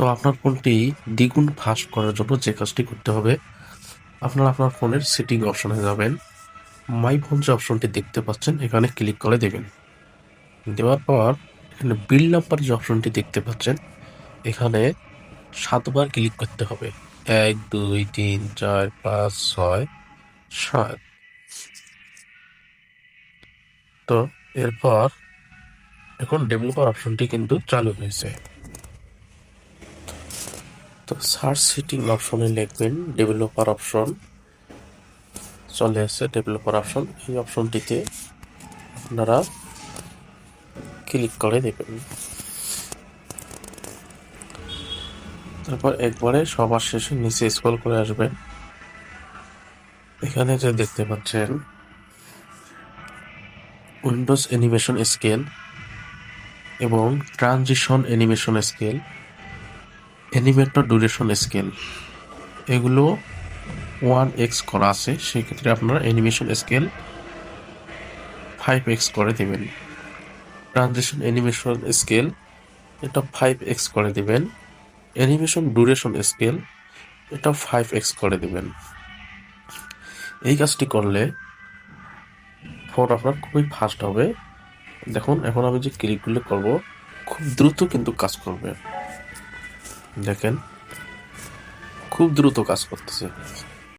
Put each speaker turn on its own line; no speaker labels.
তো আপনার ফোনটি দ্বিগুণ ফাস্ট করার জন্য যে কাজটি করতে হবে, আপনারা আপনার ফোনের সেটিং অপশনে যাবেন। মাই ফোন যে অপশনটি দেখতে পাচ্ছেন এখানে ক্লিক করে দেবেন। দেওয়ার পর এখানে বিল নাম্বার যে অপশনটি দেখতে পাচ্ছেন এখানে 7 বার ক্লিক করতে হবে। 1 2 3 4 5 6 7। তো এরপর এখন ডেভেলপার অপশনটি কিন্তু চালু হয়েছে। তো সার্চ সেটিং অপশনে লিখবেন ডেভেলপার অপশন, চলে আসছে ডেভেলপার অপশন। এই অপশনটিতে আপনারা ক্লিক করে দেবেন। তারপর একবারে সবার শেষে নিচে স্ক্রল করে আসবেন। এখানে যে দেখতে পাচ্ছেন উইন্ডোজ অ্যানিমেশন স্কেল এবং transition animation scale, animator duration scale, এগুলো 1x করা আছে। সেক্ষেত্রে আপনারা অ্যানিমেশন স্কেল 5x করে দেবেন। ট্রানজিশন অ্যানিমেশন স্কেল এটা 5x করে দেবেন। অ্যানিমেশন ডিউরেশন স্কেল এটা 5x করে দেবেন। এই কাজটি করলে ফোন আপনার খুবই ফাস্ট হবে। দেখুন এখন আমি যে ক্লিকগুলো করব খুব দ্রুত কিন্তু কাজ করবে। দেখেন খুব দ্রুত কাজ করতেছে।